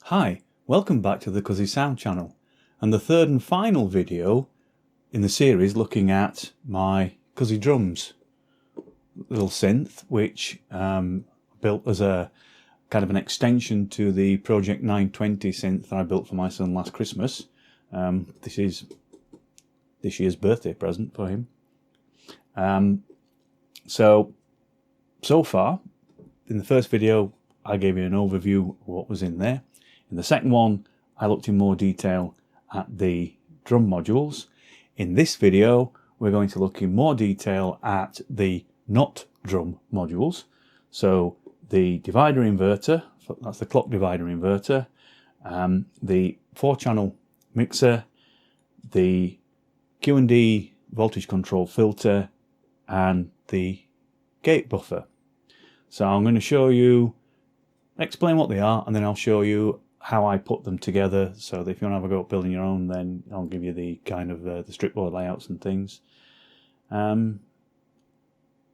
Hi, welcome back to the CuSi Sound channel and the third and final video in the series looking at my CuSi Drumz little synth, which built as a kind of an extension to the Project 920 synth that I built for my son last Christmas. This is this year's birthday present for him. So far, in the first video I gave you an overview of what was in there. In the second one, I looked in more detail at the drum modules. In this video, we're going to look in more detail at the not drum modules. So the divider inverter, that's the clock divider inverter, the 4-channel mixer, the Q&D voltage control filter, and the gate buffer. So I'm going to show you, explain what they are, and then I'll show you how I put them together, so that if you want to have a go at building your own, then I'll give you the kind of the stripboard layouts and things. And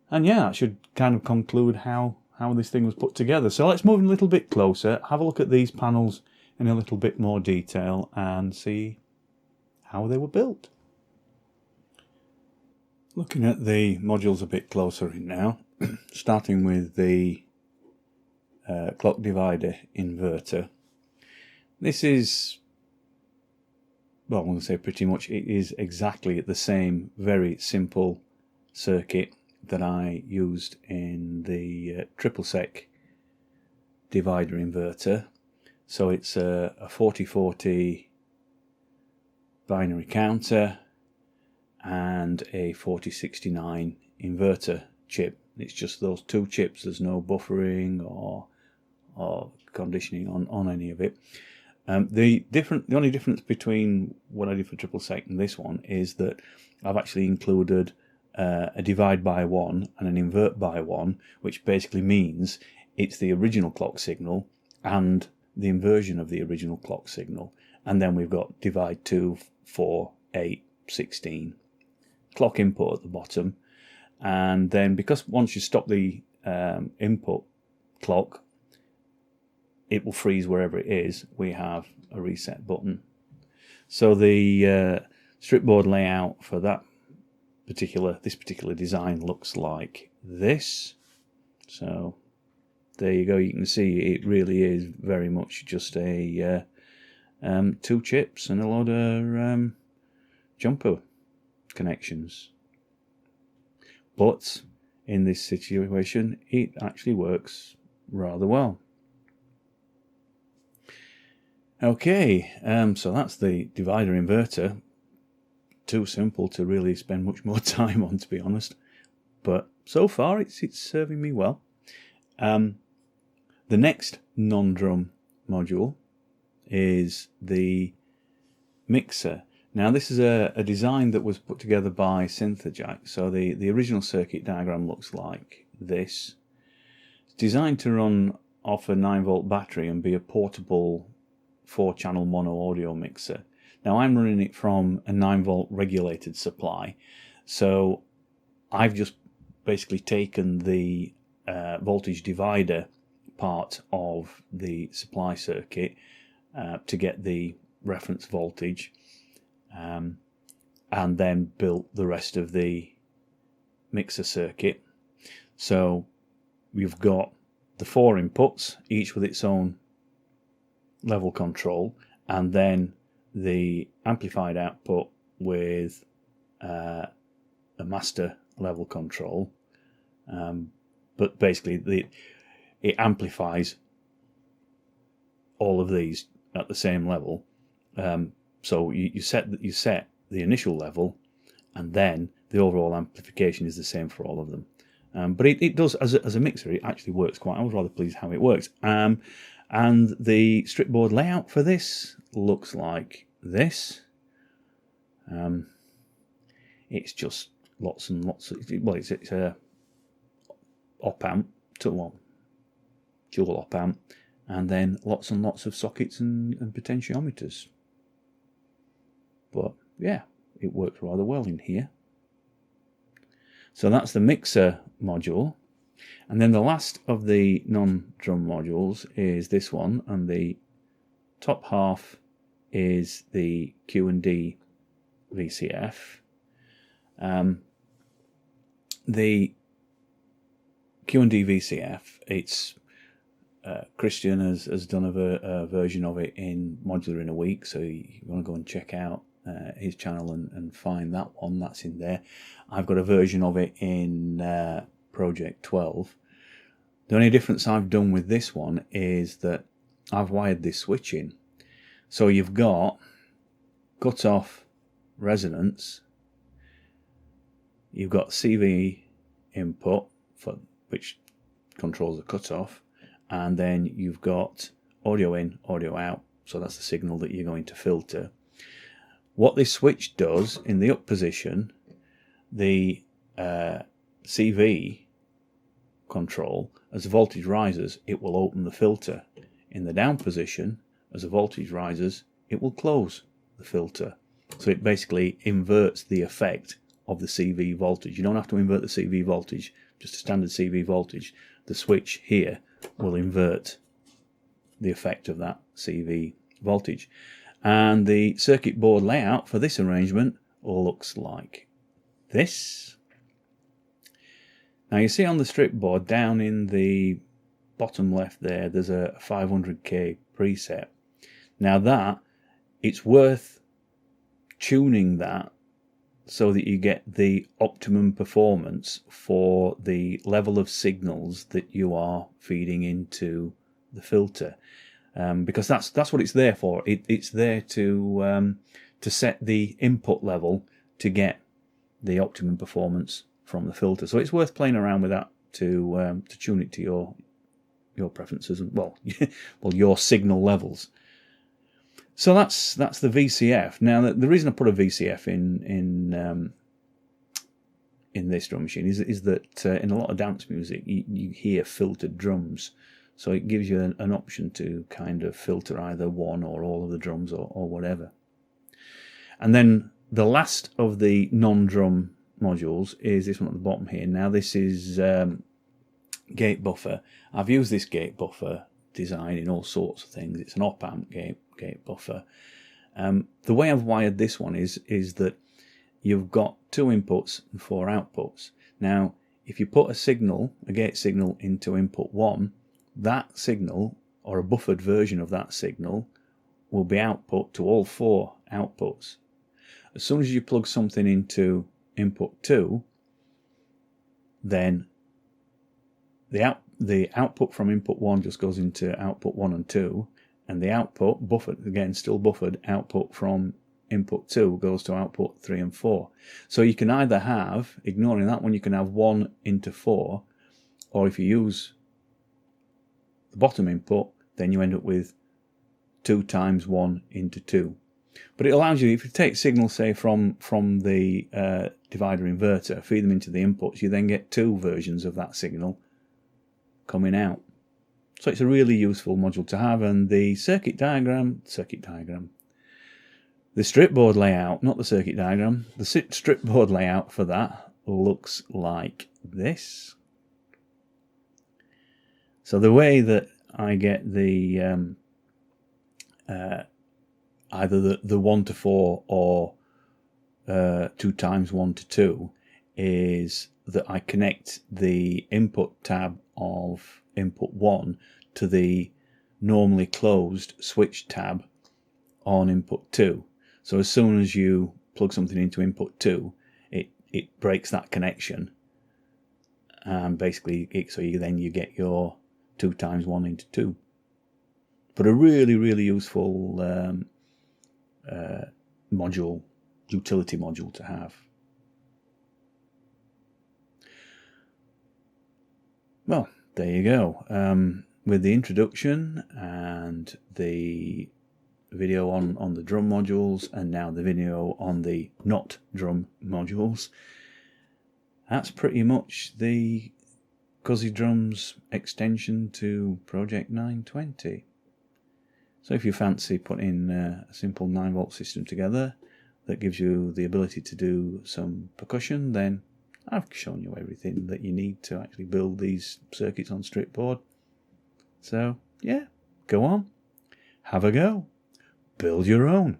yeah, that should kind of conclude how this thing was put together. So let's move a little bit closer, have a look at these panels in a little bit more detail and see how they were built. Looking at the modules a bit closer in now, starting with the clock divider inverter. This is, well, I'm going to say pretty much it is exactly the same very simple circuit that I used in the triple sec divider inverter. So it's a 4040 binary counter and a 4069 inverter chip. It's just those two chips. There's no buffering or conditioning on any of it. The only difference between what I did for triple sec and this one is that I've actually included a divide by one and an invert by one, which basically means it's the original clock signal and the inversion of the original clock signal, and then we've got divide 2, 4, 8, 16 clock input at the bottom. And then because once you stop the input clock, it will freeze wherever it is. We have a reset button. So the stripboard layout for this particular design looks like this. So there you go. You can see it really is very much just a 2 chips and a lot of jumper connections. But in this situation, it actually works rather well. Okay, so that's the divider inverter. Too simple to really spend much more time on, to be honest. But so far, it's serving me well. The next non-drum module is the mixer. Now, this is a design that was put together by Synth. So the original circuit diagram looks like this. It's designed to run off a 9-volt battery and be a portable 4-channel mono audio mixer. Now I'm running it from a 9-volt regulated supply, so I've just basically taken the voltage divider part of the supply circuit to get the reference voltage, and then built the rest of the mixer circuit. So we've got the 4 inputs, each with its own level control, and then the amplified output with a master level control, but basically it amplifies all of these at the same level. So you set the initial level, and then the overall amplification is the same for all of them. But it does, as a mixer, it actually works quite. I was rather pleased how it works. And the stripboard layout for this looks like this. It's just lots and lots of, well, it's a op amp, dual op amp, and then lots and lots of sockets and potentiometers. But yeah, it works rather well in here. So that's the mixer module. And then the last of the non-drum modules is this one, and the top half is the Q&D VCF. The Q&D VCF, it's Christian has done a version of it in Modular in a Week, so you want to go and check out his channel and find that one. That's in there. I've got a version of it in Project 12. The only difference I've done with this one is that I've wired this switch in. So you've got cut-off resonance, you've got CV input, which controls the cut-off, and then you've got audio in, audio out, so that's the signal that you're going to filter. What this switch does, in the up position, the CV control, as the voltage rises, it will open the filter. In the down position, as the voltage rises, it will close the filter. So it basically inverts the effect of the CV voltage. You don't have to invert the CV voltage, just a standard CV voltage. The switch here will invert the effect of that CV voltage. And the circuit board layout for this arrangement looks like this. Now you see on the strip board down in the bottom left there's a 500k preset. Now that, it's worth tuning that so that you get the optimum performance for the level of signals that you are feeding into the filter, because that's what it's there for. It's there to set the input level to get the optimum performance from the filter. So it's worth playing around with that to tune it to your preferences and well your signal levels. So that's the VCF. Now the reason I put a VCF in this drum machine is that in a lot of dance music you hear filtered drums, so it gives you an option to kind of filter either one or all of the drums or whatever. And then the last of the non-drum modules is this one at the bottom here. Now this is gate buffer. I've used this gate buffer design in all sorts of things. It's an op-amp gate buffer. The way I've wired this one is that you've got 2 inputs and 4 outputs. Now if you put a gate signal into input 1, that signal, or a buffered version of that signal, will be output to all 4 outputs. As soon as you plug something into input 2, then the output from input 1 just goes into output 1 and 2, and the output, buffered, again still buffered, output from input 2 goes to output 3 and 4. So you can either have, ignoring that one, you can have 1 into 4, or if you use the bottom input, then you end up with 2 times 1 into 2. But it allows you, if you take signals, say, from the divider inverter, feed them into the inputs, you then get 2 versions of that signal coming out. So it's a really useful module to have. And the circuit diagram, the strip board layout, not the circuit diagram, the strip board layout for that looks like this. So the way that I get the either the 1 to 4 or 2 times 1 to 2 is that I connect the input tab of input 1 to the normally closed switch tab on input 2. So as soon as you plug something into input 2, it breaks that connection, and basically you get your 2 times 1 into 2. But a really useful utility module to have. Well, there you go. With the introduction and the video on the drum modules, and now the video on the not drum modules, that's pretty much the CuSi Drumz extension to Project 920. So if you fancy putting a simple 9-volt system together that gives you the ability to do some percussion, then I've shown you everything that you need to actually build these circuits on stripboard. So yeah, go on, have a go. build your own.